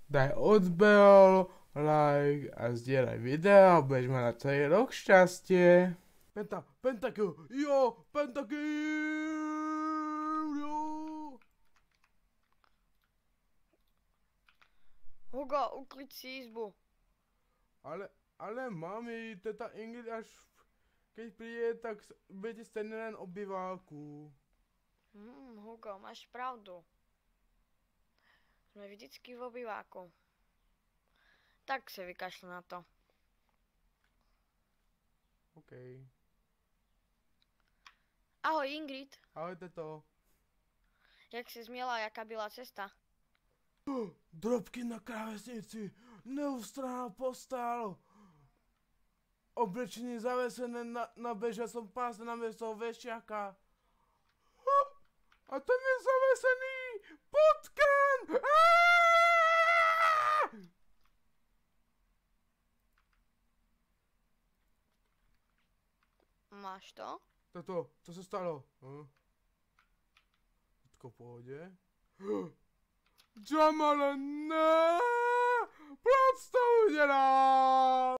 Daj odbel, like a zdieľaj video a budeš mať na celý rok šťastie. Pentakill, jo, pentakill, jo. Hugo, uklid si izbu. Ale mami, teta Ingrid až keď príde, tak budete stejne len obýváku. Hugo, máš pravdu. Sme vždycky v obýváku. Tak se vykašľu na to. OK. Ahoj Ingrid, Ahoj teto. jak si zmiela, jaká byla cesta? Drobky na klávesnici, neustrána postel. Oblečenie zavesené na bežiacom páse namiesto vešiaka. A ten je zavesený potkan! Máš to? Toto, co se stalo? Všetko v pohode? Jamala, ne! Proč to udělal?